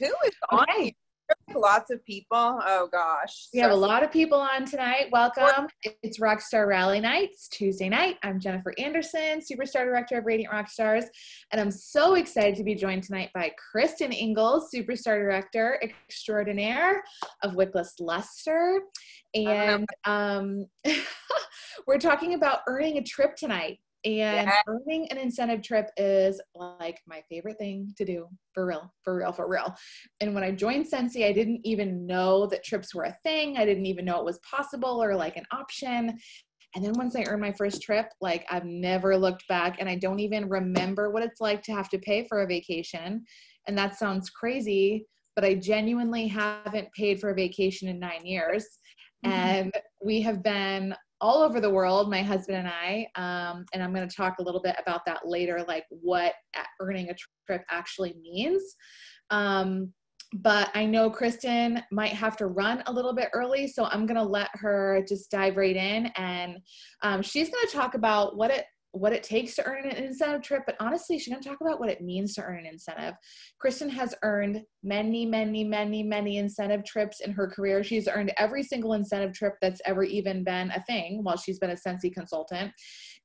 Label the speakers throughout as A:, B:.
A: Who is on
B: Okay.
A: here? Lots of people. Oh gosh.
B: We have a lot of people on tonight. Welcome. It's RockStar Rally night. It's Tuesday night. I'm Jennifer Anderson, Superstar Director of Radiant Rockstars, and I'm so excited to be joined tonight by Kristen Ingalls, Superstar Director Extraordinaire of Wickless Luster. And we're talking about earning a trip tonight. And earning an incentive trip is like my favorite thing to do, for real. And when I joined Scentsy, I didn't even know that trips were a thing. I didn't even know it was possible or like an option. And then once I earned my first trip, like I've never looked back, and I don't even remember what it's like to have to pay for a vacation. And that sounds crazy, but I genuinely haven't paid for a vacation in 9 years. And we have been all over the world, my husband and I, and I'm going to talk a little bit about that later, like what earning a trip actually means. But I know Kristen might have to run a little bit early, so I'm going to let her just dive right in, and she's going to talk about what it takes to earn an incentive trip, but honestly, she's going to talk about what it means to earn an incentive. Kristen has earned many incentive trips in her career. She's earned every single incentive trip that's ever even been a thing while she's been a Scentsy consultant.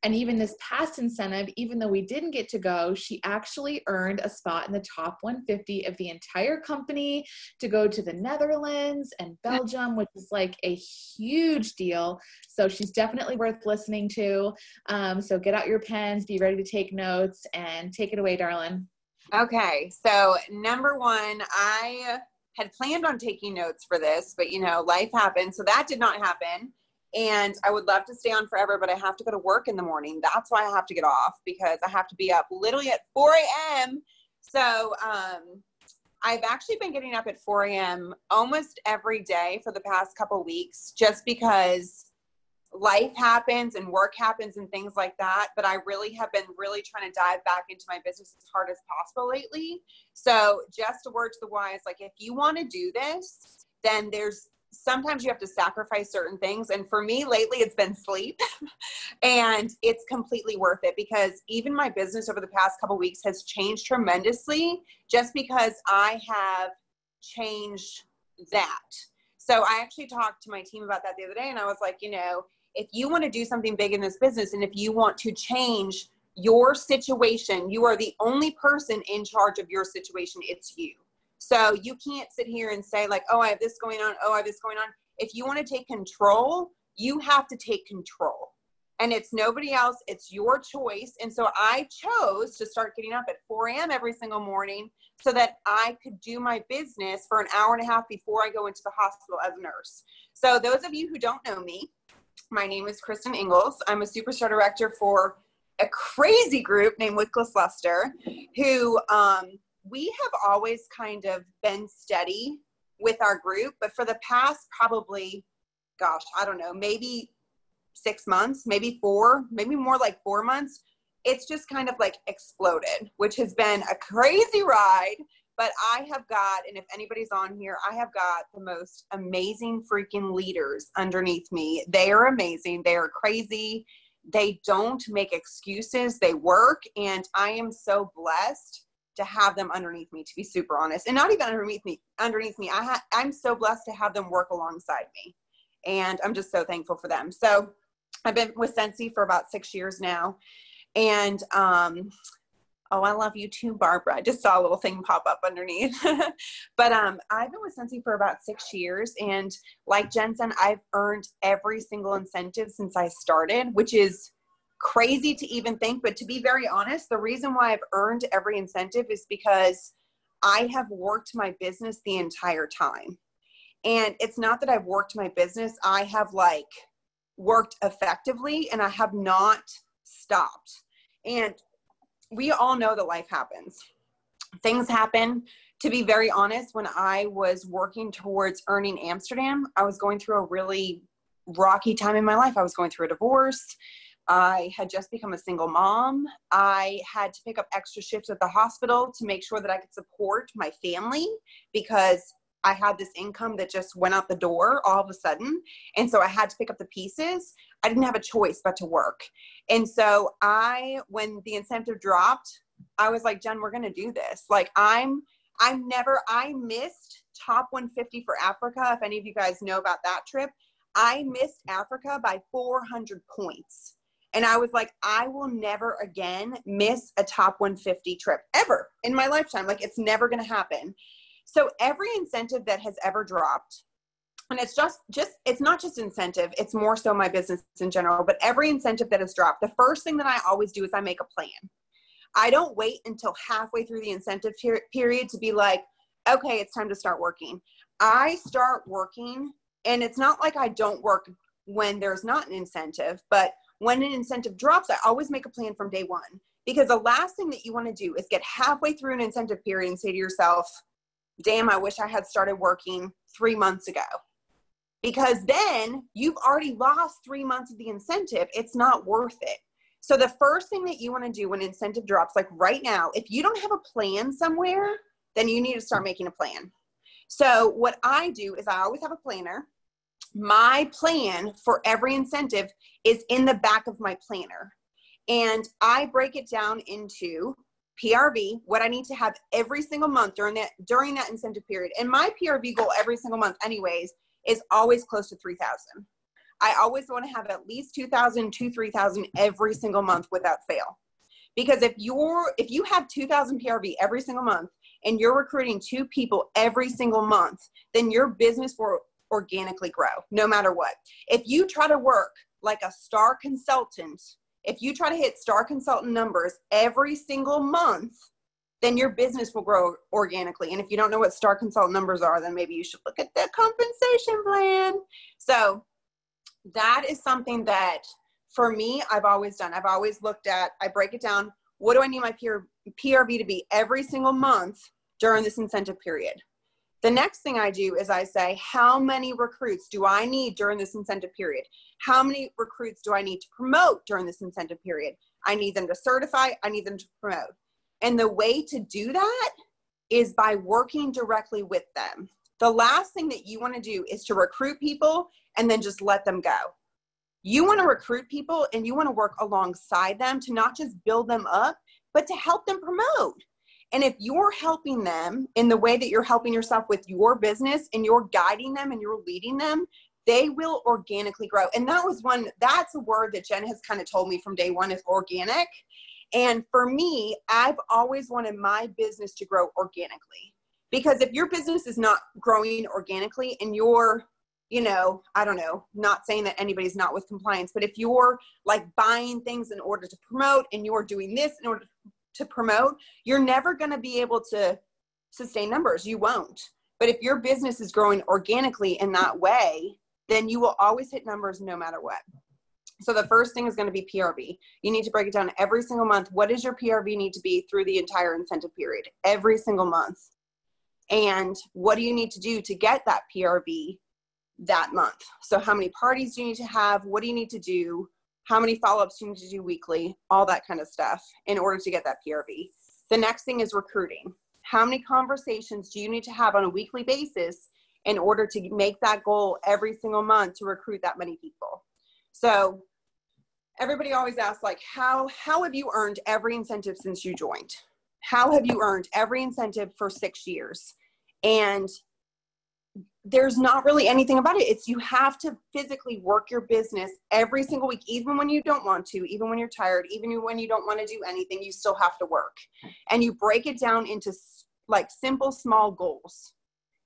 B: And even this past incentive, even though we didn't get to go, she actually earned a spot in the top 150 of the entire company to go to the Netherlands and Belgium, which is like a huge deal. So she's definitely worth listening to. So get out your pens, be ready to take notes, and take it away, darling.
A: Okay. So number one, I had planned on taking notes for this, but life happened. So that did not happen. And I would love to stay on forever, but I have to go to work in the morning. That's why I have to get off, because I have to be up literally at 4 a.m. So I've actually been getting up at 4 a.m. almost every day for the past couple weeks, just because life happens and work happens and things like that. But I really have been trying to dive back into my business as hard as possible lately. So just a word to the wise, like if you want to do this, then sometimes you have to sacrifice certain things. And for me lately, it's been sleep and it's completely worth it, because even my business over the past couple of weeks has changed tremendously just because I have changed that. So I actually talked to my team about that the other day, and I was like, if you want to do something big in this business, and if you want to change your situation, you are the only person in charge of your situation. It's you. So you can't sit here and say like, oh, I have this going on. Oh, I have this going on. If you want to take control, you have to take control, and it's nobody else. It's your choice. And so I chose to start getting up at 4 a.m. every single morning so that I could do my business for an hour and a half before I go into the hospital as a nurse. So those of you who don't know me, my name is Kristen Ingalls. I'm a superstar director for a crazy group named Wickless Luster, who, we have always kind of been steady with our group, but for the past probably, gosh, I don't know, maybe 6 months, maybe 4, maybe more like 4 months, it's just kind of like exploded, which has been a crazy ride. But I have got, and if anybody's on here, I have got the most amazing freaking leaders underneath me. They are amazing. They are crazy. They don't make excuses. They work. And I am so blessed to have them underneath me, to be super honest. And not even underneath me. I'm so blessed to have them work alongside me. And I'm just so thankful for them. So I've been with Scentsy for about 6 years now. And, oh, I love you too, Barbara. I just saw a little thing pop up underneath. But I've been with Scentsy for about 6 years. And like Jen said, I've earned every single incentive since I started, which is crazy to even think. But to be very honest, the reason why I've earned every incentive is because I have worked my business the entire time. And it's not that I've worked my business. I have worked effectively, and I have not stopped. And we all know that life happens. Things happen. To be very honest, when I was working towards earning Amsterdam, I was going through a really rocky time in my life. I was going through a divorce. I had just become a single mom. I had to pick up extra shifts at the hospital to make sure that I could support my family, because I had this income that just went out the door all of a sudden. And so I had to pick up the pieces. I didn't have a choice but to work. And so when the incentive dropped, I was like, Jen, we're going to do this. Like, I'm I missed top 150 for Africa. If any of you guys know about that trip, I missed Africa by 400 points. And I was like, I will never again miss a top 150 trip ever in my lifetime. Like, it's never going to happen. So every incentive that has ever dropped, and it's it's not just incentive, it's more so my business in general, but every incentive that has dropped, the first thing that I always do is I make a plan. I don't wait until halfway through the incentive period to be like, okay, it's time to start working. I start working, and it's not like I don't work when there's not an incentive, but when an incentive drops, I always make a plan from day one, because the last thing that you want to do is get halfway through an incentive period and say to yourself, damn, I wish I had started working 3 months ago. Because then you've already lost 3 months of the incentive. It's not worth it. So the first thing that you want to do when incentive drops, like right now, if you don't have a plan somewhere, then you need to start making a plan. So what I do is I always have a planner. My plan for every incentive is in the back of my planner. And I break it down into PRV, what I need to have every single month during that incentive period. And my PRV goal every single month anyways is always close to 3,000. I always want to have at least 2,000 to 3,000 every single month without fail. Because if you have 2,000 PRV every single month and you're recruiting 2 people every single month, then your business will organically grow no matter what. If you try to work like a star consultant, if you try to hit star consultant numbers every single month, then your business will grow organically. And if you don't know what star consultant numbers are, then maybe you should look at the compensation plan. So that is something that for me, I've always done. I've always looked at, I break it down. What do I need my PRV to be every single month during this incentive period? The next thing I do is I say, how many recruits do I need during this incentive period? How many recruits do I need to promote during this incentive period? I need them to certify. I need them to promote. And the way to do that is by working directly with them. The last thing that you want to do is to recruit people and then just let them go. You want to recruit people and you want to work alongside them to not just build them up, but to help them promote. And if you're helping them in the way that you're helping yourself with your business and you're guiding them and you're leading them, they will organically grow. And that's a word that Jen has kind of told me from day one, is organic. And for me, I've always wanted my business to grow organically, because if your business is not growing organically and you're, I don't know, not saying that anybody's not with compliance, but if you're like buying things in order to promote and you're doing this in order to promote, you're never going to be able to sustain numbers. You won't. But if your business is growing organically in that way, then you will always hit numbers no matter what. So the first thing is going to be PRV. You need to break it down every single month. What does your PRV need to be through the entire incentive period? Every single month. And what do you need to do to get that PRV that month? So how many parties do you need to have? What do you need to do? How many follow-ups do you need to do weekly? All that kind of stuff in order to get that PRV. The next thing is recruiting. How many conversations do you need to have on a weekly basis in order to make that goal every single month to recruit that many people? So everybody always asks, like, how have you earned every incentive since you joined? How have you earned every incentive for 6 years? And there's not really anything about it. It's you have to physically work your business every single week, even when you don't want to, even when you're tired, even when you don't want to do anything, you still have to work. And you break it down into like simple, small goals.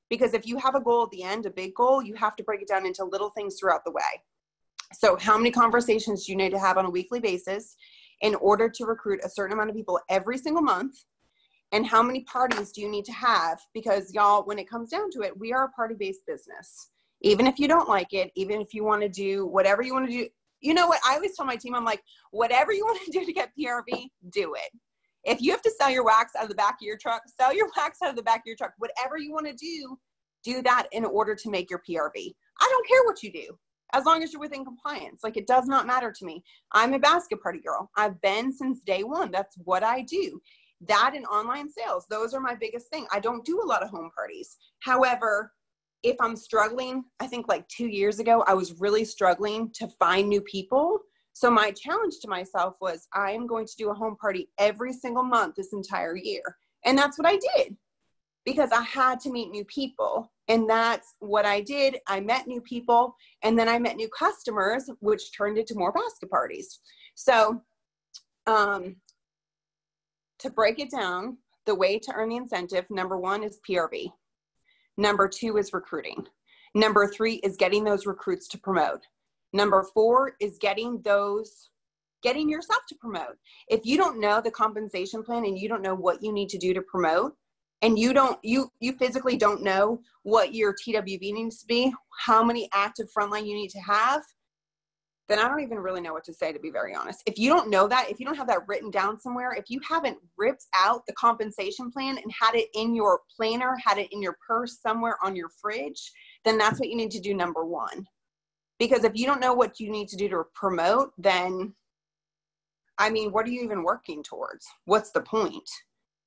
A: Because if you have a goal at the end, a big goal, you have to break it down into little things throughout the way. So how many conversations do you need to have on a weekly basis in order to recruit a certain amount of people every single month? And how many parties do you need to have? Because y'all, when it comes down to it, we are a party-based business. Even if you don't like it, even if you want to do whatever you want to do, you know what? I always tell my team, I'm like, whatever you want to do to get PRV, do it. If you have to sell your wax out of the back of your truck, sell your wax out of the back of your truck. Whatever you want to do that in order to make your PRV. I don't care what you do, as long as you're within compliance. Like, it does not matter to me. I'm a basket party girl. I've been since day one. That's what I do. That and online sales, those are my biggest thing. I don't do a lot of home parties. However, if I'm struggling, I think like 2 years ago, I was really struggling to find new people. So my challenge to myself was, I am going to do a home party every single month this entire year. And that's what I did. because I had to meet new people. And that's what I did. I met new people, and then I met new customers, which turned into more basket parties. So to break it down, the way to earn the incentive, number 1 is PRV. Number 2 is recruiting. Number 3 is getting those recruits to promote. Number 4 is getting yourself to promote. If you don't know the compensation plan and you don't know what you need to do to promote, and you physically don't know what your TWV needs to be, how many active frontline you need to have, then I don't even really know what to say, to be very honest. If you don't know that, if you don't have that written down somewhere, if you haven't ripped out the compensation plan and had it in your planner, had it in your purse somewhere on your fridge, then that's what you need to do, number 1. Because if you don't know what you need to do to promote, then, I mean, what are you even working towards? What's the point?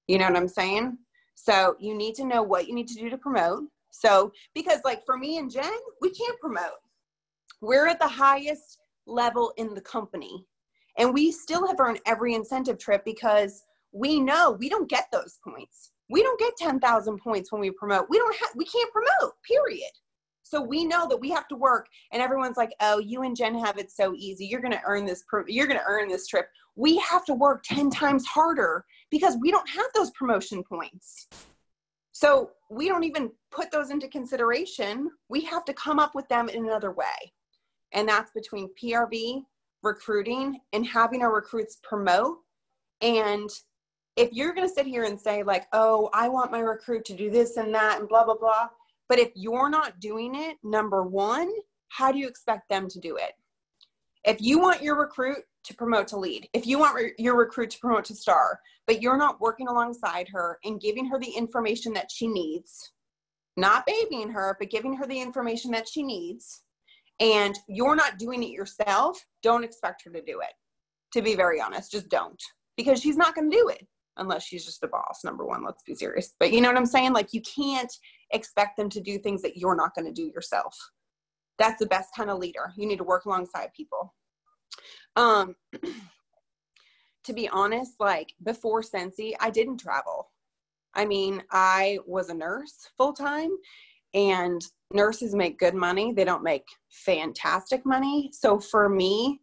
A: You know what I'm saying? So you need to know what you need to do to promote. So, because like for me and Jen, we can't promote. We're at the highest level in the company, and we still have earned every incentive trip because we know we don't get those points. We don't get 10,000 points when we promote. We can't promote, period. So we know that we have to work, and everyone's like, oh, you and Jen have it so easy. You're going to earn this trip. We have to work 10 times harder because we don't have those promotion points. So we don't even put those into consideration. We have to come up with them in another way. And that's between PRV, recruiting, and having our recruits promote. And if you're going to sit here and say like, oh, I want my recruit to do this and that and blah, blah, blah. But if you're not doing it, number 1, how do you expect them to do it? If you want your recruit to promote to lead, if you want your recruit to promote to star, but you're not working alongside her and giving her the information that she needs, not babying her, but giving her the information that she needs, and you're not doing it yourself, don't expect her to do it. To be very honest, just don't. Because she's not going to do it unless she's just a boss, number 1, let's be serious. But you know what I'm saying? Like, you can't expect them to do things that you're not going to do yourself. That's the best kind of leader. You need to work alongside people. To be honest, like before Scentsy, I didn't travel. I mean, I was a nurse full-time, and nurses make good money. They don't make fantastic money. So for me,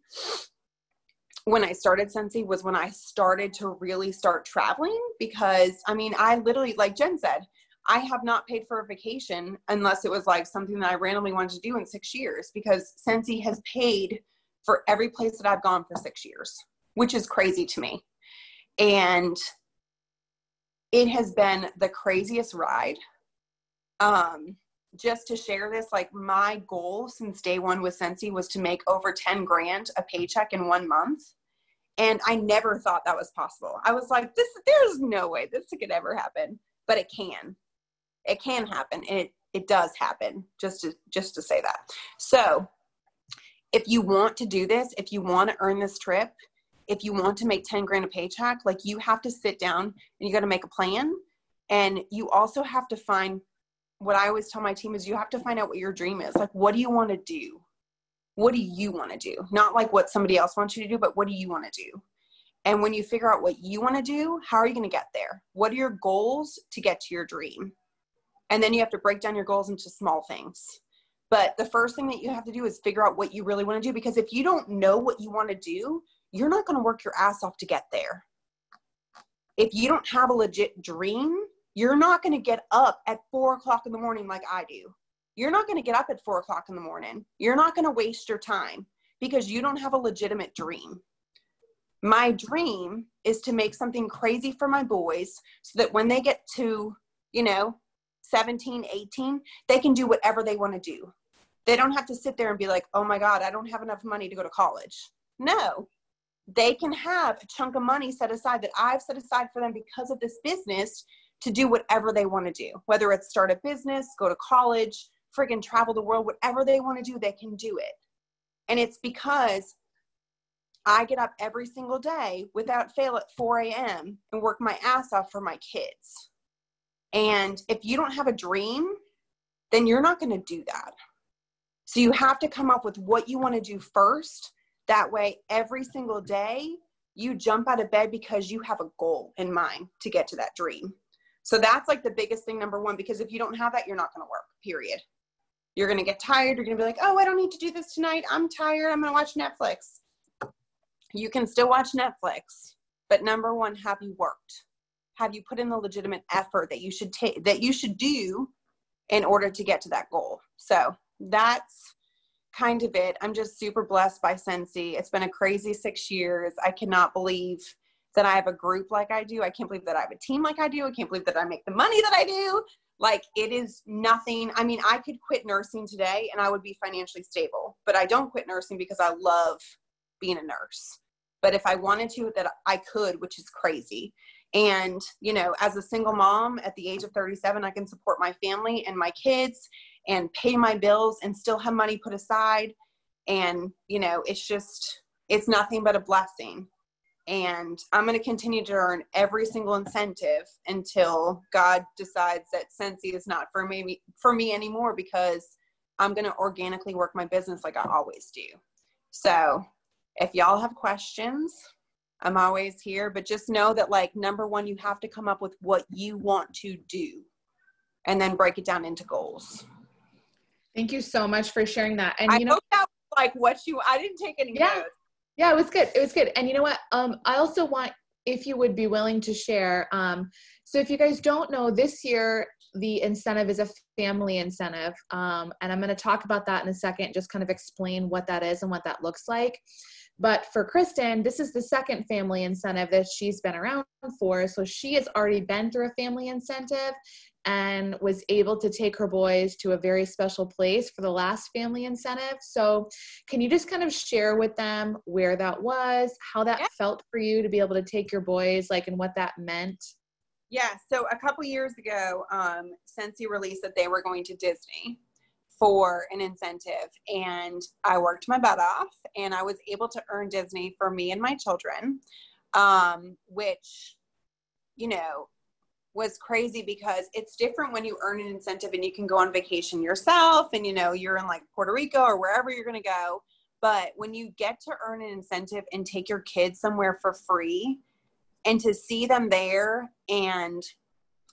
A: when I started Scentsy was when I started to really start traveling, because I mean, I literally, like Jen said, I have not paid for a vacation unless it was like something that I randomly wanted to do in 6 years, because Scentsy has paid for every place that I've gone for 6 years, which is crazy to me. And it has been the craziest ride. Just to share this, like my goal since day 1 with Scentsy was to make over 10 grand a paycheck in 1 month. And I never thought that was possible. I was like, there's no way this could ever happen, but it can happen. And it does happen, just to say that. So if you want to do this, if you want to earn this trip, if you want to make 10 grand a paycheck, like you have to sit down and you got to make a plan. And you also have to find, what I always tell my team is, you have to find out what your dream is. Like, what do you want to do? What do you want to do? Not like what somebody else wants you to do, but what do you want to do? And when you figure out what you want to do, how are you going to get there? What are your goals to get to your dream? And then you have to break down your goals into small things. But the first thing that you have to do is figure out what you really want to do. Because if you don't know what you want to do, you're not going to work your ass off to get there. If you don't have a legit dream, you're not going to get up at 4 o'clock in the morning like I do. You're not going to get up at 4 o'clock in the morning. You're not going to waste your time because you don't have a legitimate dream. My dream is to make something crazy for my boys so that when they get to, 17, 18, they can do whatever they want to do. They don't have to sit there and be like, oh my God, I don't have enough money to go to college. No, they can have a chunk of money set aside that I've set aside for them because of this business to do whatever they want to do, whether it's start a business, go to college, friggin' travel the world, whatever they want to do, they can do it. And it's because I get up every single day without fail at 4 a.m. and work my ass off for my kids. And if you don't have a dream, then you're not going to do that. So you have to come up with what you want to do first. That way, every single day, you jump out of bed because you have a goal in mind to get to that dream. So that's like the biggest thing, number one, because if you don't have that, you're not going to work, period. You're going to get tired. You're going to be like, oh, I don't need to do this tonight. I'm tired. I'm going to watch Netflix. You can still watch Netflix, but number one, have you worked? Have you put in the legitimate effort that you should take, that you should do in order to get to that goal? So that's kind of it. I'm just super blessed by Scentsy. It's been a crazy 6 years. I cannot believe that I have a group like I do. I can't believe that I have a team like I do. I can't believe that I make the money that I do. Like, it is nothing. I mean, I could quit nursing today and I would be financially stable, but I don't quit nursing because I love being a nurse. But if I wanted to, that I could, which is crazy. And, you know, as a single mom at the age of 37, I can support my family and my kids and pay my bills and still have money put aside. And, you know, it's just, it's nothing but a blessing. And I'm going to continue to earn every single incentive until God decides that Scentsy is not for me anymore, because I'm going to organically work my business like I always do. So if y'all have questions, I'm always here, but just know that, like, number one, you have to come up with what you want to do and then break it down into goals.
B: Thank you so much for sharing that. And
A: I hope that was like I didn't take any notes.
B: Yeah, it was good. It was good. And you know what? I also want, if you would be willing to share. So if you guys don't know, this year, the incentive is a family incentive. And I'm going to talk about that in a second, just kind of explain what that is and what that looks like. But for Kristen, this is the second family incentive that she's been around for. So she has already been through a family incentive and was able to take her boys to a very special place for the last family incentive. So can you just kind of share with them where that was, how that felt for you to be able to take your boys, like, and what that meant?
A: Yeah. So a couple years ago, Scentsy released that they were going to Disney for an incentive, and I worked my butt off and I was able to earn Disney for me and my children, which, you know, was crazy because it's different when you earn an incentive and you can go on vacation yourself and, you know, you're in like Puerto Rico or wherever you're going to go. But when you get to earn an incentive and take your kids somewhere for free and to see them there, and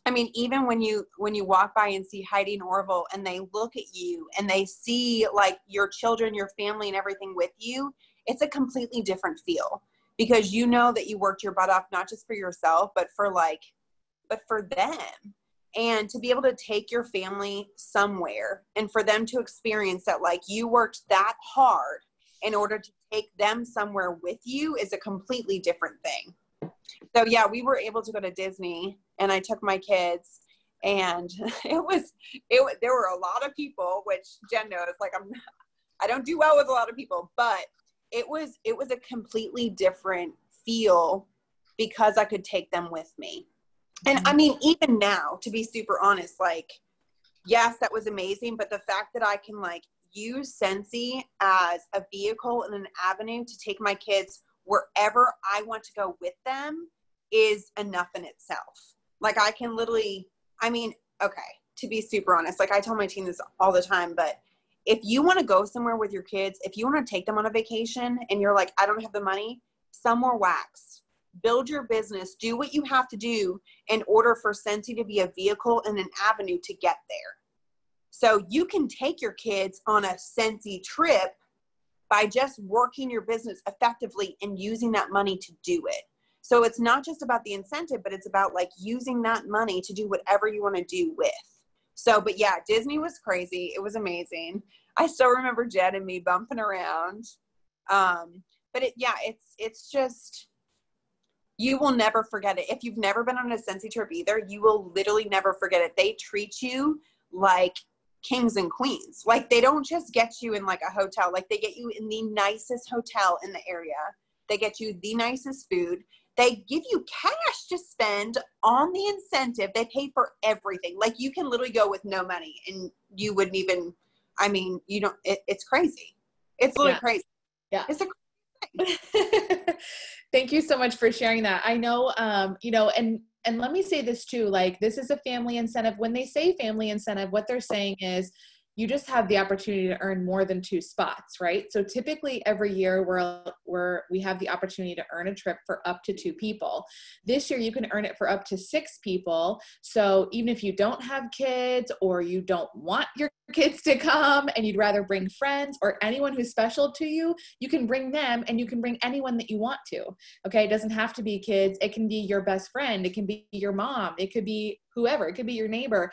A: I mean, even when you walk by and see Heidi and Orville and they look at you and they see like your children, your family and everything with you, it's a completely different feel, because you know that you worked your butt off, not just for yourself, but for them. And to be able to take your family somewhere and for them to experience that, like, you worked that hard in order to take them somewhere with you is a completely different thing. So yeah, we were able to go to Disney and I took my kids, and there were a lot of people, which Jen knows, like, I don't do well with a lot of people, but it was a completely different feel because I could take them with me. And I mean, even now, to be super honest, like, yes, that was amazing. But the fact that I can, like, use Scentsy as a vehicle and an avenue to take my kids wherever I want to go with them is enough in itself. Like, I can literally, I mean, okay, to be super honest, like, I tell my team this all the time, but if you want to go somewhere with your kids, if you want to take them on a vacation and you're like, I don't have the money, sell more wax. Build your business, do what you have to do in order for Scentsy to be a vehicle and an avenue to get there. So you can take your kids on a Scentsy trip by just working your business effectively and using that money to do it. So it's not just about the incentive, but it's about, like, using that money to do whatever you want to do with. So, but yeah, Disney was crazy. It was amazing. I still remember Jed and me bumping around. But it's just, you will never forget it. If you've never been on a Scentsy trip either, you will literally never forget it. They treat you like kings and queens. Like, they don't just get you in like a hotel. Like, they get you in the nicest hotel in the area. They get you the nicest food. They give you cash to spend on the incentive. They pay for everything. Like, you can literally go with no money and you wouldn't even, I mean, you don't, it's crazy. It's literally crazy.
B: Yeah.
A: It's a crazy thing.
B: Thank you so much for sharing that. I know, you know, and let me say this too, like, this is a family incentive. When they say family incentive, what they're saying is you just have the opportunity to earn more than 2 spots, right? So typically every year we have the opportunity to earn a trip for up to 2 people. This year you can earn it for up to 6 people. So even if you don't have kids, or you don't want your kids to come and you'd rather bring friends or anyone who's special to you, you can bring them, and you can bring anyone that you want to. Okay. It doesn't have to be kids. It can be your best friend. It can be your mom. It could be whoever. It could be your neighbor.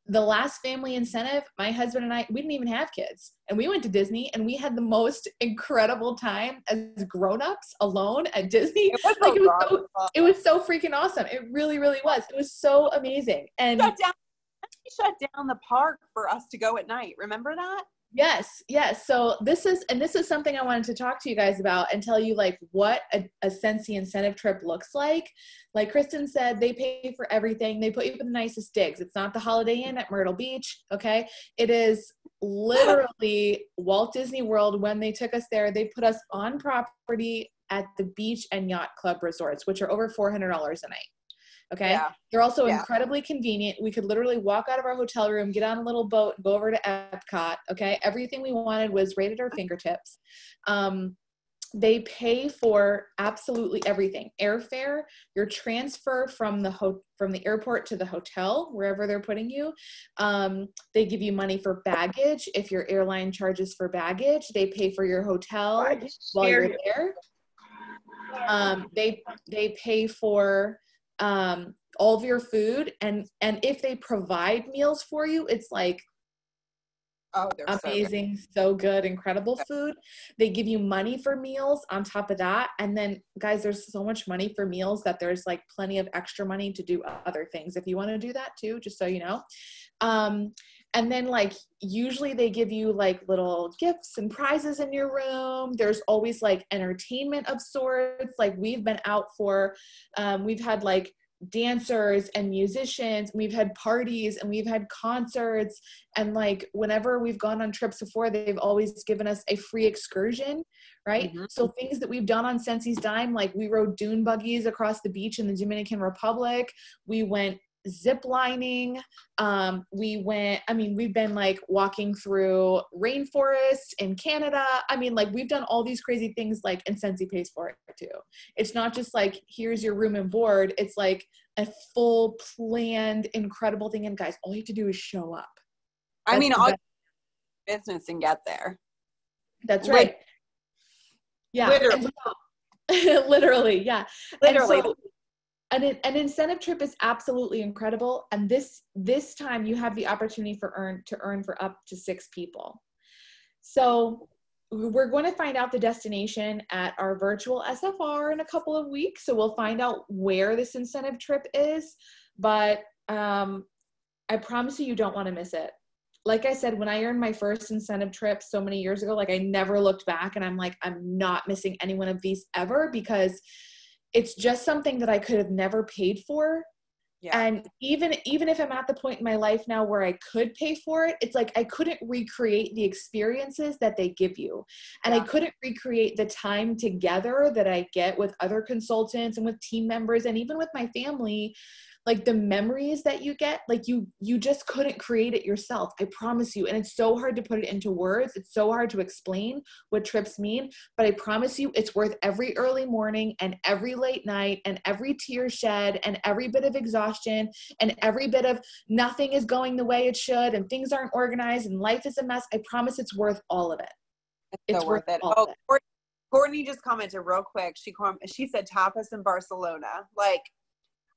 B: The last family incentive, my husband and I, we didn't even have kids, and we went to Disney, and we had the most incredible time as grown-ups alone at Disney. It was so freaking awesome. It really, really was. It was so amazing. And
A: shut down the park for us to go at night. Remember that?
B: Yes. So this is something I wanted to talk to you guys about and tell you like what a Scentsy incentive trip looks like. Like Kristen said, they pay for everything. They put you in the nicest digs. It's not the Holiday Inn at Myrtle Beach. Okay. It is literally Walt Disney World. When they took us there, they put us on property at the beach and yacht club resorts, which are over $400 a night. Okay. Yeah. They're also incredibly convenient. We could literally walk out of our hotel room, get on a little boat, and go over to Epcot. Okay. Everything we wanted was right at our fingertips. They pay for absolutely everything. Airfare, your transfer from the airport to the hotel, wherever they're putting you. They give you money for baggage. If your airline charges for baggage, they pay for your hotel while you're there. They pay for all of your food, and if they provide meals for you, it's like they're amazing, so good, incredible food. They give you money for meals on top of that, and then guys, there's so much money for meals that there's like plenty of extra money to do other things if you want to do that too, just so you know. And then like usually they give you like little gifts and prizes in your room. There's always like entertainment of sorts. Like we've been out for, we've had like dancers and musicians, we've had parties and we've had concerts. And like whenever we've gone on trips before, they've always given us a free excursion, right? Mm-hmm. So things that we've done on Scentsy's dime, like we rode dune buggies across the beach in the Dominican Republic. We went zip lining. We've been like walking through rainforests in Canada. I mean, like we've done all these crazy things, like, and Scentsy pays for it too. It's not just like, here's your room and board. It's like a full planned, incredible thing. And guys, all you have to do is show up.
A: I mean, all business and get there.
B: That's right. Yeah.
A: Literally.
B: Literally. Yeah.
A: Literally.
B: An incentive trip is absolutely incredible. And this time you have the opportunity to earn for up to 6 people. So we're going to find out the destination at our virtual SFR in a couple of weeks. So we'll find out where this incentive trip is, but I promise you don't want to miss it. Like I said, when I earned my first incentive trip so many years ago, like I never looked back, and I'm like, I'm not missing any one of these ever, because it's just something that I could have never paid for. Yeah. And even if I'm at the point in my life now where I could pay for it, it's like I couldn't recreate the experiences that they give you. And I couldn't recreate the time together that I get with other consultants and with team members and even with my family. Like the memories that you get, like you just couldn't create it yourself. I promise you. And it's so hard to put it into words. It's so hard to explain what trips mean, but I promise you it's worth every early morning and every late night and every tear shed and every bit of exhaustion and every bit of nothing is going the way it should and things aren't organized and life is a mess. I promise it's worth all of it.
A: It's so worth it. All of it. Courtney just commented real quick. She said tapas in Barcelona. Like,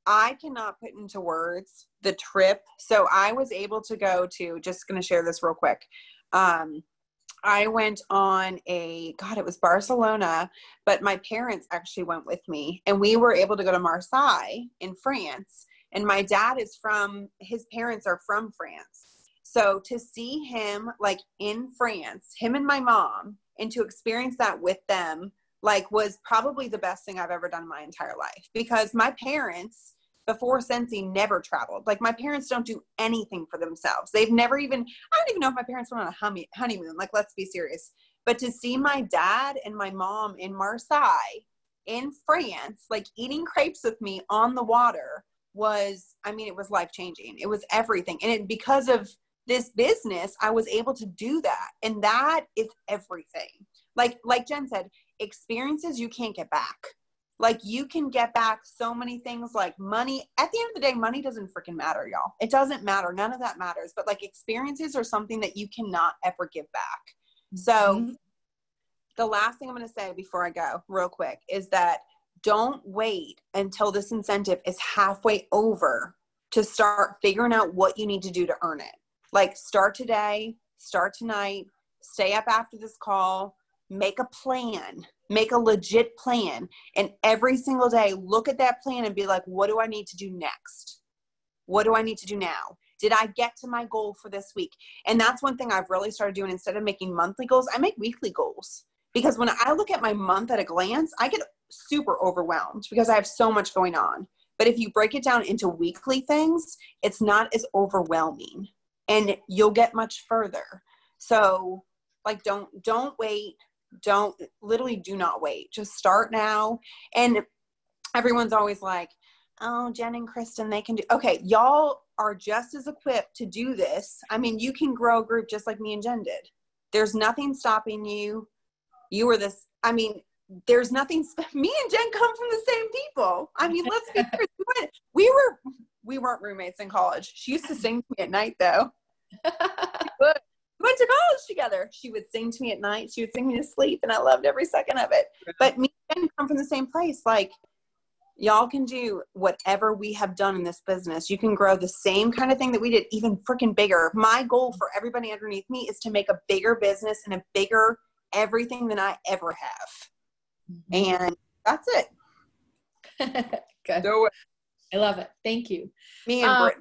A: I cannot put into words the trip. So I was able to go to, just going to share this real quick. I went on it was Barcelona, but my parents actually went with me, and we were able to go to Marseille in France. And my dad his parents are from France. So to see him like in France, him and my mom, and to experience that with them, like was probably the best thing I've ever done in my entire life, because my parents before Scentsy never traveled. Like my parents don't do anything for themselves. They've never even, I don't even know if my parents went on a honeymoon. Like, let's be serious. But to see my dad and my mom in Marseille in France, like eating crepes with me on the water was, I mean, it was life changing. It was everything. And because of this business, I was able to do that. And that is everything. Like Jen said, experiences you can't get back. Like you can get back so many things like money. At the end of the day, money doesn't freaking matter, y'all. It doesn't matter. None of that matters. But like experiences are something that you cannot ever give back. So the last thing I'm going to say before I go real quick is that don't wait until this incentive is halfway over to start figuring out what you need to do to earn it. Like start today, start tonight, stay up after this call, make a plan, make a legit plan. And every single day, look at that plan and be like, what do I need to do next? What do I need to do now? Did I get to my goal for this week? And that's one thing I've really started doing. Instead of making monthly goals, I make weekly goals. Because when I look at my month at a glance, I get super overwhelmed because I have so much going on. But if you break it down into weekly things, it's not as overwhelming and you'll get much further. So like, don't wait. Literally do not wait. Just start now. And everyone's always like, oh, Jen and Kristen, they can do. Okay. Y'all are just as equipped to do this. I mean, you can grow a group just like me and Jen did. There's nothing stopping you. You were this, I mean, there's nothing, me and Jen come from the same people. I mean, let's be honest. We weren't roommates in college. She used to sing to me at night though. We went to college together. She would sing to me at night. She would sing me to sleep and I loved every second of it. But me and Jen come from the same place. Like y'all can do whatever we have done in this business. You can grow the same kind of thing that we did, even freaking bigger. My goal for everybody underneath me is to make a bigger business and a bigger everything than I ever have. And that's it.
B: Good.
A: Do it.
B: I love it. Thank you.
A: Me and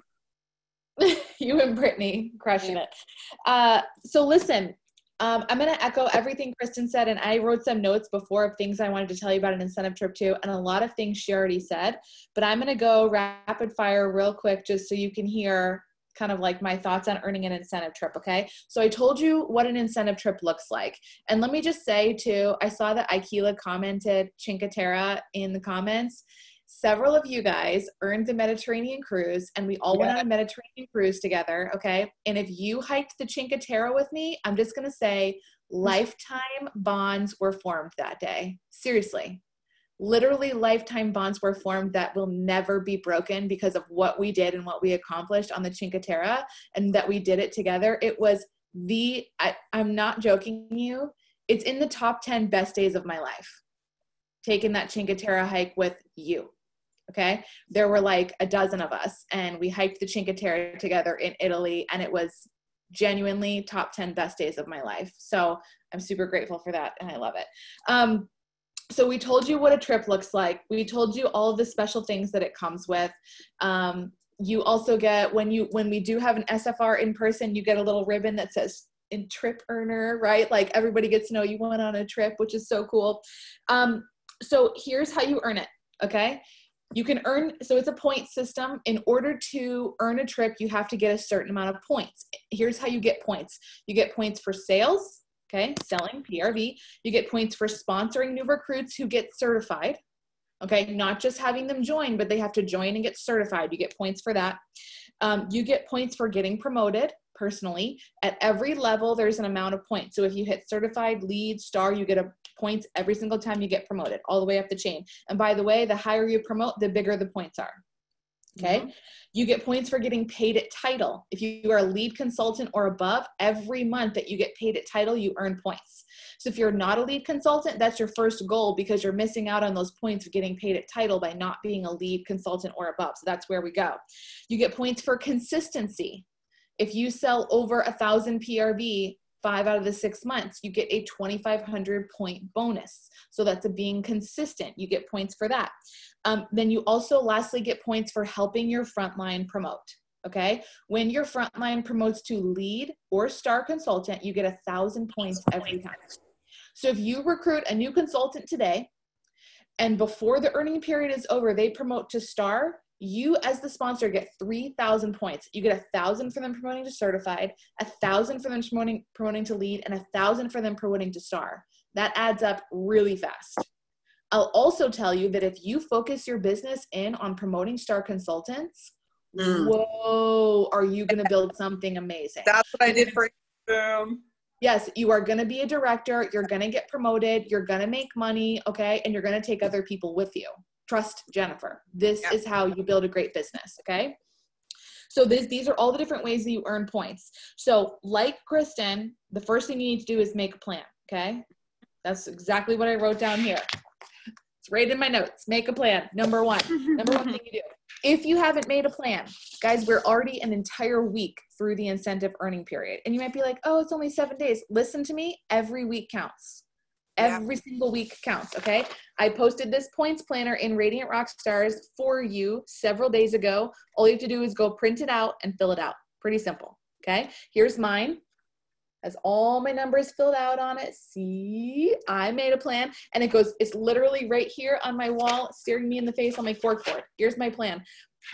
A: Brittany.
B: You and Brittany crushing it. So listen, I'm going to echo everything Kristen said. And I wrote some notes before of things I wanted to tell you about an incentive trip too. And a lot of things she already said, but I'm going to go rapid fire real quick, just so you can hear kind of like my thoughts on earning an incentive trip. Okay. So I told you what an incentive trip looks like. And let me just say too, I saw that Aikila commented Cinque Terre in the comments. Several of you guys earned the Mediterranean cruise and we all went on a Mediterranean cruise together. Okay. And if you hiked the Cinque Terre with me, I'm just going to say lifetime bonds were formed that day. Seriously. Literally lifetime bonds were formed that will never be broken because of what we did and what we accomplished on the Cinque Terre, and that we did it together. It was I'm not joking you. It's in the top 10 best days of my life. Taking that Cinque Terre hike with you. Okay. There were like a dozen of us and we hiked the Cinque Terre together in Italy, and it was genuinely top 10 best days of my life. So I'm super grateful for that. And I love it. So we told you what a trip looks like. We told you all of the special things that it comes with. You also get, when we do have an SFR in person, you get a little ribbon that says in trip earner, right? Like everybody gets to know you went on a trip, which is so cool. So here's how you earn it. Okay. You can earn, so it's a point system. In order to earn a trip, you have to get a certain amount of points. Here's how you get points. You get points for sales. Okay, selling, PRV. You get points for sponsoring new recruits who get certified. Okay, not just having them join, but they have to join and get certified. You get points for that. You get points for getting promoted personally. At every level, there's an amount of points. So if you hit certified, lead, star, you get points every single time you get promoted, all the way up the chain. And by the way, the higher you promote, the bigger the points are. Okay. You get points for getting paid at title. If you are a lead consultant or above, every month that you get paid at title, you earn points. So if you're not a lead consultant, that's your first goal, because you're missing out on those points of getting paid at title by not being a lead consultant or above. So that's where we go. You get points for consistency. If you sell over 1,000 PRV 5 out of the 6 months, you get a 2,500 point bonus. So that's being consistent. You get points for that. Then you also lastly get points for helping your frontline promote. Okay. When your frontline promotes to lead or star consultant, you get 1,000 points every time. So if you recruit a new consultant today and before the earning period is over, they promote to star, you as the sponsor get 3,000 points. You get 1,000 for them promoting to certified, 1,000 for them promoting to lead, and 1,000 for them promoting to star. That adds up really fast. I'll also tell you that if you focus your business in on promoting star consultants, Whoa, are you going to build something amazing?
A: That's what I did for boom.
B: Yes, you are going to be a director. You're going to get promoted. You're going to make money. Okay. And you're going to take other people with you. Trust Jennifer. This is how you build a great business. Okay. So these are all the different ways that you earn points. So like Kristen, the first thing you need to do is make a plan. Okay. That's exactly what I wrote down here. It's right in my notes. Make a plan. Number one thing you do. If you haven't made a plan, guys, we're already an entire week through the incentive earning period. And you might be like, oh, it's only 7 days. Listen to me. Every week counts. Every single week counts. Okay. I posted this points planner in Radiant Rockstars for you several days ago. All you have to do is go print it out and fill it out. Pretty simple. Okay. Here's mine. Has all my numbers filled out on it. See, I made a plan, and it goes, it's literally right here on my wall, staring me in the face on my corkboard. Here's my plan.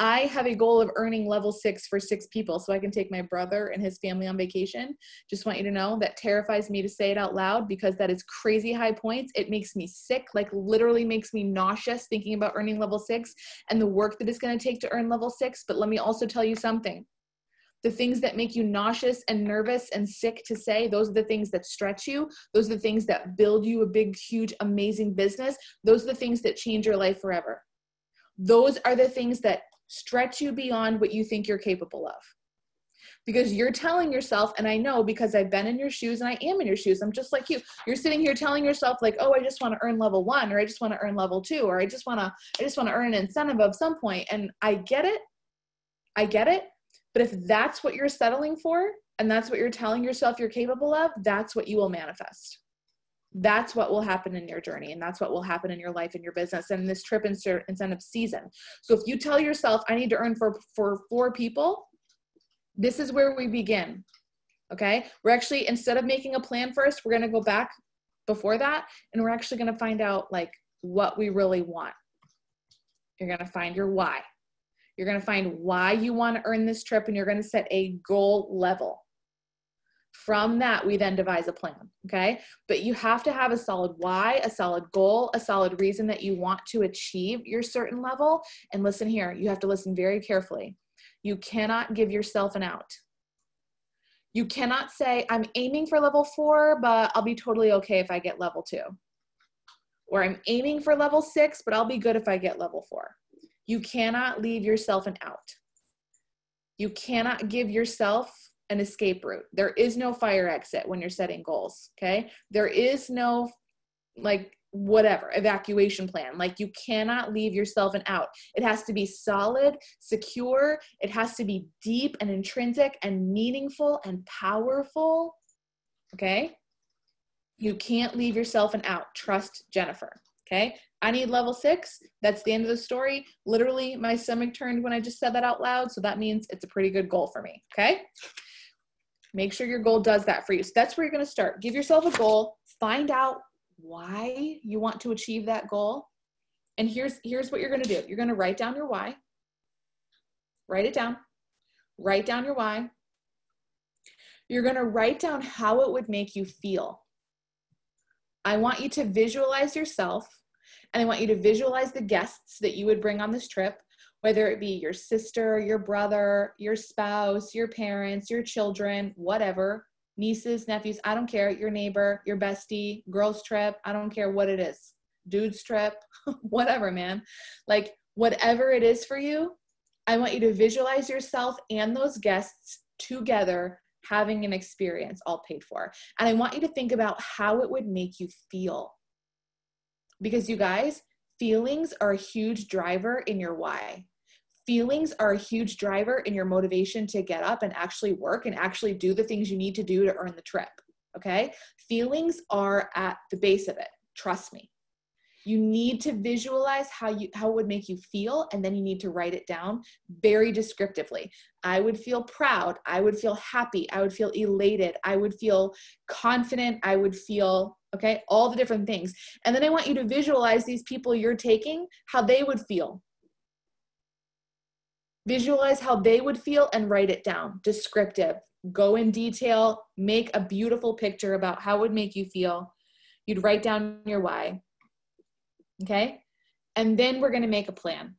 B: I have a goal of earning level 6 for 6 people so I can take my brother and his family on vacation. Just want you to know that terrifies me to say it out loud because that is crazy high points. It makes me sick, like literally makes me nauseous thinking about earning level 6 and the work that it's going to take to earn level 6. But let me also tell you something. The things that make you nauseous and nervous and sick to say, those are the things that stretch you. Those are the things that build you a big, huge, amazing business. Those are the things that change your life forever. Those are the things that stretch you beyond what you think you're capable of. Because you're telling yourself, and I know because I've been in your shoes and I am in your shoes. I'm just like you. You're sitting here telling yourself like, oh, I just want to earn level 1, or I just want to earn level 2, or I just want to earn an incentive of some point. And I get it. But if that's what you're settling for, and that's what you're telling yourself you're capable of, that's what you will manifest. That's what will happen in your journey. And that's what will happen in your life and your business and this trip incentive season. So if you tell yourself, I need to earn for 4 people, this is where we begin. Okay. We're actually, instead of making a plan first, we're going to go back before that. And we're actually going to find out like what we really want. You're going to find your why. You're going to find why you want to earn this trip, and you're going to set a goal level. From that, we then devise a plan, okay? But you have to have a solid why, a solid goal, a solid reason that you want to achieve your certain level. And listen here, you have to listen very carefully. You cannot give yourself an out. You cannot say, I'm aiming for level 4, but I'll be totally okay if I get level 2. Or I'm aiming for level 6, but I'll be good if I get level 4. You cannot leave yourself an out. You cannot give yourself an escape route. There is no fire exit when you're setting goals, okay? There is no, like, whatever, evacuation plan. Like, you cannot leave yourself an out. It has to be solid, secure. It has to be deep and intrinsic and meaningful and powerful, okay? You can't leave yourself an out. Trust Jennifer, okay? I need level 6. That's the end of the story. Literally, my stomach turned when I just said that out loud. So that means it's a pretty good goal for me. Okay. Make sure your goal does that for you. So that's where you're going to start. Give yourself a goal. Find out why you want to achieve that goal. And here's what you're going to do. You're going to write down your why. Write it down. Write down your why. You're going to write down how it would make you feel. I want you to visualize yourself. And I want you to visualize the guests that you would bring on this trip, whether it be your sister, your brother, your spouse, your parents, your children, whatever, nieces, nephews, I don't care, your neighbor, your bestie, girls trip, I don't care what it is, dude's trip, whatever, man. Like, whatever it is for you, I want you to visualize yourself and those guests together having an experience all paid for. And I want you to think about how it would make you feel. Because you guys, feelings are a huge driver in your why. Feelings are a huge driver in your motivation to get up and actually work and actually do the things you need to do to earn the trip, okay? Feelings are at the base of it. Trust me. You need to visualize how it would make you feel, and then you need to write it down very descriptively. I would feel proud. I would feel happy. I would feel elated. I would feel confident. I would feel, okay, all the different things. And then I want you to visualize these people you're taking, how they would feel. Visualize how they would feel and write it down. Descriptive. Go in detail. Make a beautiful picture about how it would make you feel. You'd write down your why. Okay? And then we're going to make a plan.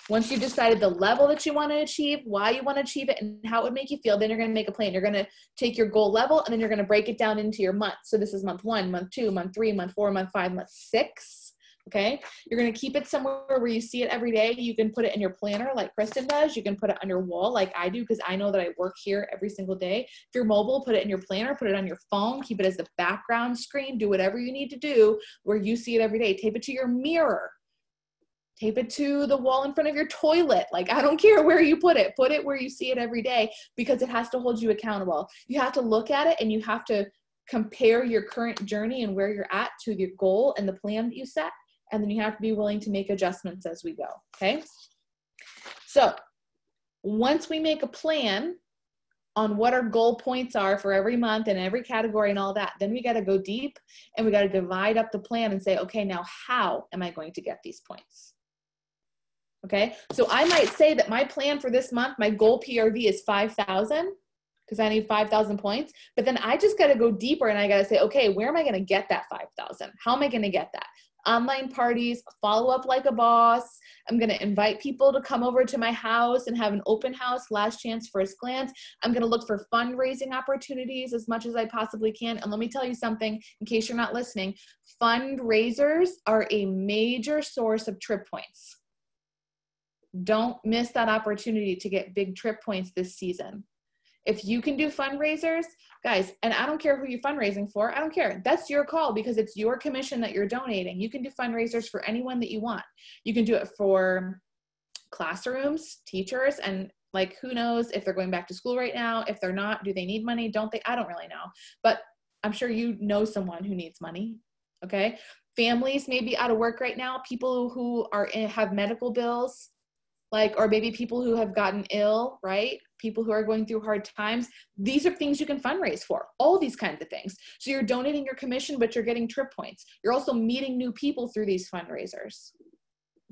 B: Once you've decided the level that you want to achieve, why you want to achieve it, and how it would make you feel, then you're going to make a plan. You're going to take your goal level, and then you're going to break it down into your months. So this is month 1, month 2, month 3, month 4, month 5, month 6. Okay. You're going to keep it somewhere where you see it every day. You can put it in your planner like Kristen does. You can put it on your wall like I do, because I know that I work here every single day. If you're mobile, put it in your planner, put it on your phone, keep it as the background screen, do whatever you need to do where you see it every day. Tape it to your mirror. Tape it to the wall in front of your toilet. Like, I don't care where you put it where you see it every day, because it has to hold you accountable. You have to look at it and you have to compare your current journey and where you're at to your goal and the plan that you set. And then you have to be willing to make adjustments as we go. Okay. So once we make a plan on what our goal points are for every month and every category and all that, then we got to go deep and we got to divide up the plan and say, okay, now how am I going to get these points? Okay. So I might say that my plan for this month, my goal PRV is 5,000 because I need 5,000 points, but then I just got to go deeper and I got to say, okay, where am I going to get that 5,000? How am I going to get that? Online parties, follow up like a boss. I'm going to invite people to come over to my house and have an open house, last chance, first glance. I'm going to look for fundraising opportunities as much as I possibly can. And let me tell you something, in case you're not listening, fundraisers are a major source of trip points. Don't miss that opportunity to get big trip points this season. If you can do fundraisers, guys, and I don't care who you're fundraising for, I don't care. That's your call because it's your commission that you're donating. You can do fundraisers for anyone that you want. You can do it for classrooms, teachers, and like, who knows if they're going back to school right now. If they're not, do they need money? Don't they? I don't really know. But I'm sure you know someone who needs money, okay? Families may be out of work right now. People who have medical bills, or maybe people who have gotten ill, right? People who are going through hard times. These are things you can fundraise for, all these kinds of things. So you're donating your commission, but you're getting trip points. You're also meeting new people through these fundraisers,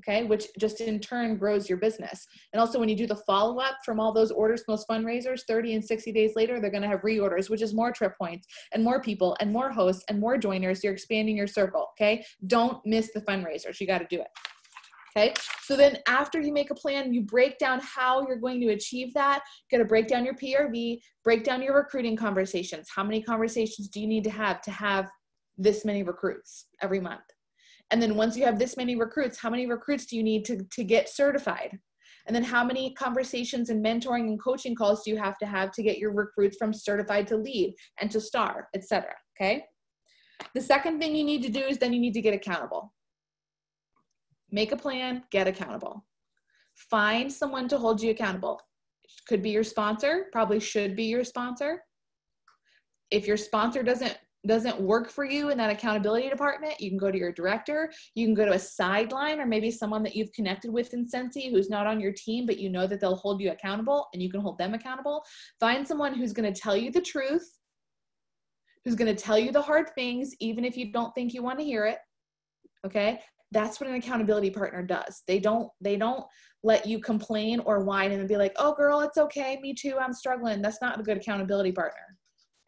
B: okay? Which just in turn grows your business. And also when you do the follow-up from all those orders, most fundraisers, 30 and 60 days later, they're gonna have reorders, which is more trip points and more people and more hosts and more joiners. You're expanding your circle, okay? Don't miss the fundraisers, you gotta do it. Okay, so then after you make a plan, you break down how you're going to achieve that. You got to break down your PRV, break down your recruiting conversations. How many conversations do you need to have this many recruits every month? And then once you have this many recruits, how many recruits do you need to get certified? And then how many conversations and mentoring and coaching calls do you have to get your recruits from certified to lead and to star, etc. Okay. The second thing you need to do is then you need to get accountable. Make a plan, get accountable. Find someone to hold you accountable. Could be your sponsor, probably should be your sponsor. If your sponsor doesn't work for you in that accountability department, you can go to your director, you can go to a sideline or maybe someone that you've connected with in Scentsy who's not on your team, but you know that they'll hold you accountable and you can hold them accountable. Find someone who's going to tell you the truth, who's going to tell you the hard things, even if you don't think you want to hear it, okay? That's what an accountability partner does. They don't let you complain or whine and be like, oh girl, it's okay. Me too. I'm struggling. That's not a good accountability partner.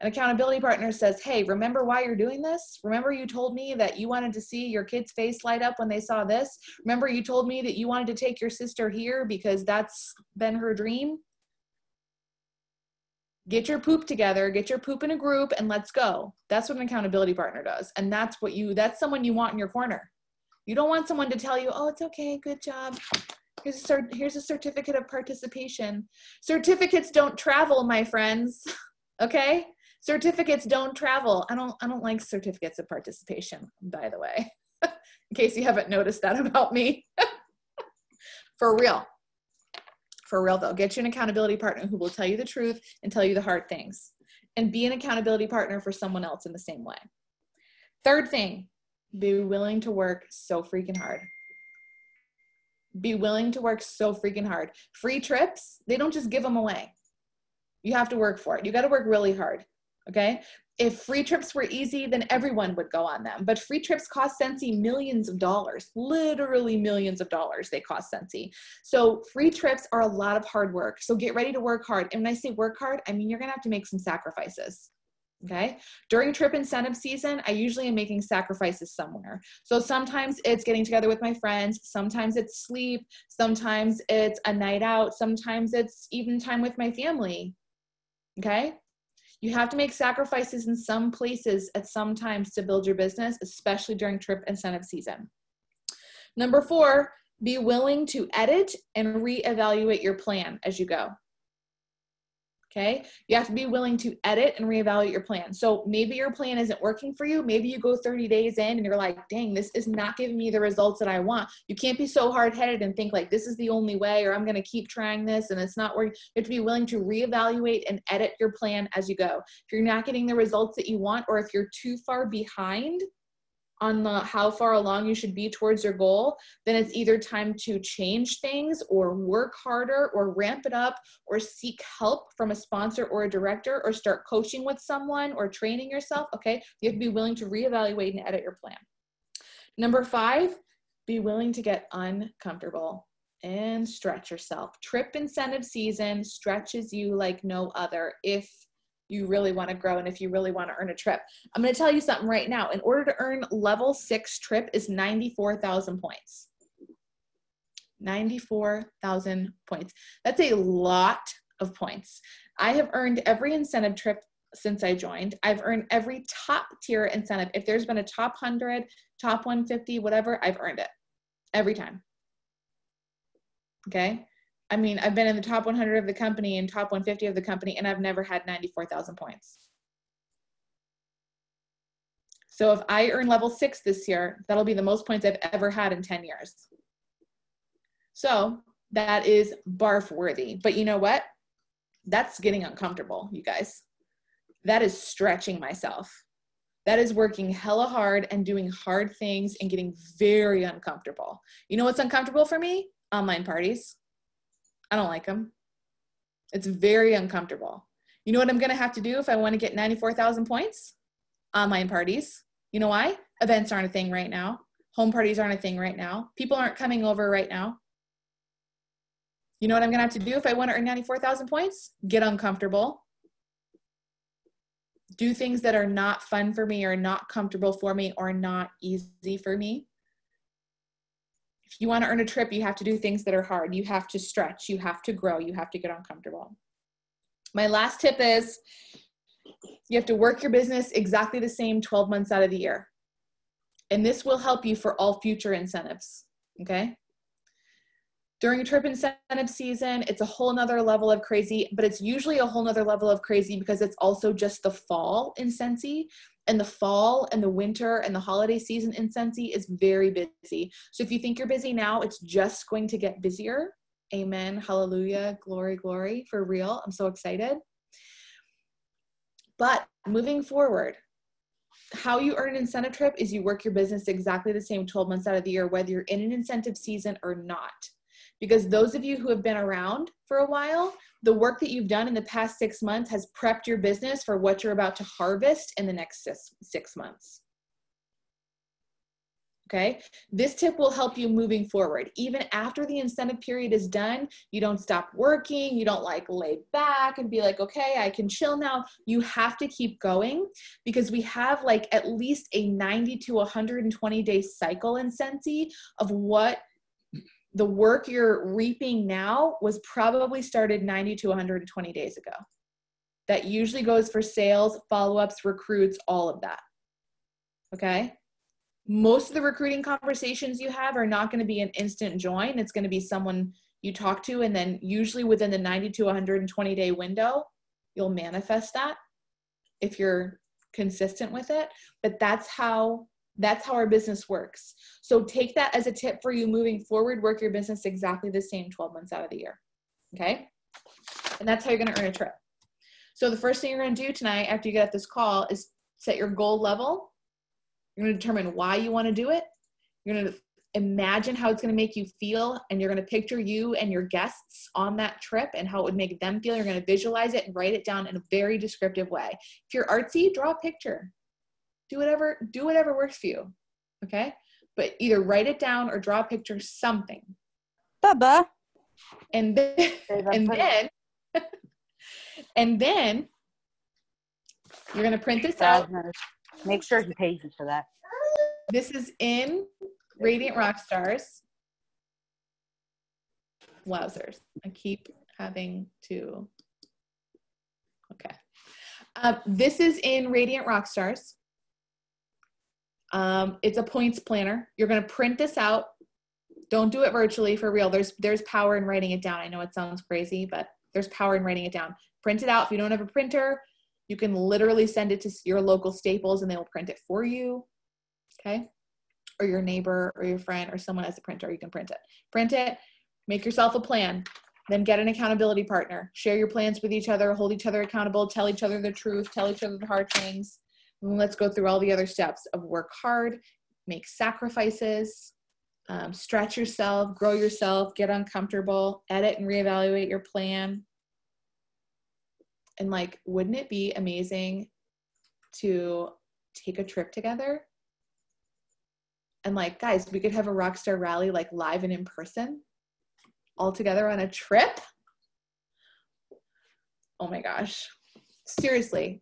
B: An accountability partner says, hey, remember why you're doing this? Remember you told me that you wanted to see your kid's face light up when they saw this? Remember you told me that you wanted to take your sister here because that's been her dream? Get your poop together, get your poop in a group and let's go. That's what an accountability partner does. And that's someone you want in your corner. You don't want someone to tell you, oh, it's okay, good job. Here's a certificate of participation. Certificates don't travel, my friends, okay? Certificates don't travel. I don't like certificates of participation, by the way, in case you haven't noticed that about me. For real though, get you an accountability partner who will tell you the truth and tell you the hard things. And be an accountability partner for someone else in the same way. Third thing, be willing to work so freaking hard. Be willing to work so freaking hard. Free trips, they don't just give them away. You have to work for it. You got to work really hard, okay? If free trips were easy, then everyone would go on them. But free trips cost Scentsy millions of dollars, literally millions of dollars they cost Scentsy. So free trips are a lot of hard work. So get ready to work hard. And when I say work hard, I mean you're going to have to make some sacrifices. Okay. During trip incentive season, I usually am making sacrifices somewhere. So sometimes it's getting together with my friends. Sometimes it's sleep. Sometimes it's a night out. Sometimes it's even time with my family. Okay. You have to make sacrifices in some places at some times to build your business, especially during trip incentive season. Number 4, be willing to edit and reevaluate your plan as you go. Okay. You have to be willing to edit and reevaluate your plan. So maybe your plan isn't working for you. Maybe you go 30 days in and you're like, dang, this is not giving me the results that I want. You can't be so hard-headed and think like, this is the only way, or I'm going to keep trying this and it's not working. You have to be willing to reevaluate and edit your plan as you go. If you're not getting the results that you want, or if you're too far behind on how far along you should be towards your goal, then it's either time to change things or work harder or ramp it up or seek help from a sponsor or a director or start coaching with someone or training yourself. Okay. You have to be willing to reevaluate and edit your plan. Number 5, be willing to get uncomfortable and stretch yourself. Trip incentive season stretches you like no other if you really want to grow and if you really want to earn a trip. I'm going to tell you something right now. In order to earn level 6 trip is 94,000 points. 94,000 points. That's a lot of points. I have earned every incentive trip since I joined. I've earned every top tier incentive. If there's been a top 100, top 150, whatever, I've earned it every time. Okay. I mean, I've been in the top 100 of the company and top 150 of the company, and I've never had 94,000 points. So if I earn level 6 this year, that'll be the most points I've ever had in 10 years. So that is barf worthy. But you know what? That's getting uncomfortable, you guys. That is stretching myself. That is working hella hard and doing hard things and getting very uncomfortable. You know what's uncomfortable for me? Online parties. I don't like them. It's very uncomfortable. You know what I'm going to have to do if I want to get 94,000 points? Online parties. You know why? Events aren't a thing right now. Home parties aren't a thing right now. People aren't coming over right now. You know what I'm going to have to do if I want to earn 94,000 points? Get uncomfortable. Do things that are not fun for me or not comfortable for me or not easy for me. If you want to earn a trip, you have to do things that are hard. You have to stretch. You have to grow. You have to get uncomfortable. My last tip is you have to work your business exactly the same 12 months out of the year. And this will help you for all future incentives. Okay. During a trip incentive season, it's a whole nother level of crazy, but it's usually a whole nother level of crazy because it's also just the fall in Scentsy. And the fall and the winter and the holiday season in Scentsy is very busy. So if you think you're busy now, it's just going to get busier. Amen. Hallelujah. Glory, glory. For real. I'm so excited. But moving forward, how you earn an incentive trip is you work your business exactly the same 12 months out of the year, whether you're in an incentive season or not. Because those of you who have been around for a while, the work that you've done in the past 6 months has prepped your business for what you're about to harvest in the next 6 months. Okay. This tip will help you moving forward. Even after the incentive period is done, you don't stop working. You don't like lay back and be like, okay, I can chill now. You have to keep going because we have like at least a 90 to 120 day cycle in Scentsy of what the work you're reaping now was probably started 90 to 120 days ago. That usually goes for sales, follow-ups, recruits, all of that. Okay. Most of the recruiting conversations you have are not going to be an instant join. It's going to be someone you talk to, and then usually within the 90 to 120 day window, you'll manifest that if you're consistent with it. But that's how our business works. So take that as a tip for you moving forward. Work your business exactly the same 12 months out of the year. Okay. And that's how you're going to earn a trip. So the first thing you're going to do tonight after you get off this call is set your goal level. You're going to determine why you want to do it. You're going to imagine how it's going to make you feel, and you're going to picture you and your guests on that trip and how it would make them feel. You're going to visualize it and write it down in a very descriptive way. If you're artsy, draw a picture. Do whatever works for you. Okay? But either write it down or draw a picture, something.
C: Baba.
B: And then You're going to print this out.
C: Make sure he pays you for that.
B: This is in Radiant Rockstars. Wowzers. I keep having to. Okay. This is in Radiant Rockstars. It's a points planner. You're going to print this out. Don't do it virtually, for real. There's power in writing it down. I know it sounds crazy, but there's power in writing it down. Print it out. If you don't have a printer, you can literally send it to your local Staples and they will print it for you. Okay. Or your neighbor or your friend or someone has a printer, you can print it. Print it, make yourself a plan, then get an accountability partner. Share your plans with each other, hold each other accountable, tell each other the truth, tell each other the hard things. And let's go through all the other steps of work hard, make sacrifices, stretch yourself, grow yourself, get uncomfortable, edit and reevaluate your plan. And like, wouldn't it be amazing to take a trip together? And like, guys, we could have a RockStar Rally like live and in person all together on a trip. Oh my gosh. Seriously,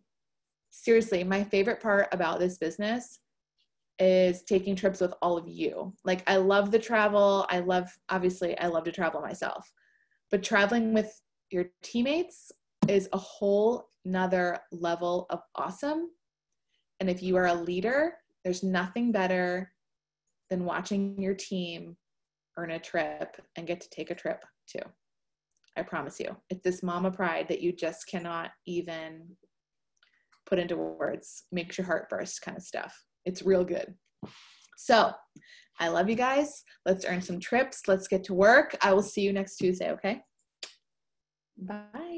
B: my favorite part about this business is taking trips with all of you. Like, I love the travel. Obviously I love to travel myself, but traveling with your teammates is a whole nother level of awesome. And if you are a leader, there's nothing better than watching your team earn a trip and get to take a trip too. I promise you. It's this mama pride that you just cannot even put into words. Makes your heart burst kind of stuff. It's real good. So I love you guys. Let's earn some trips. Let's get to work. I will see you next Tuesday, okay? Bye.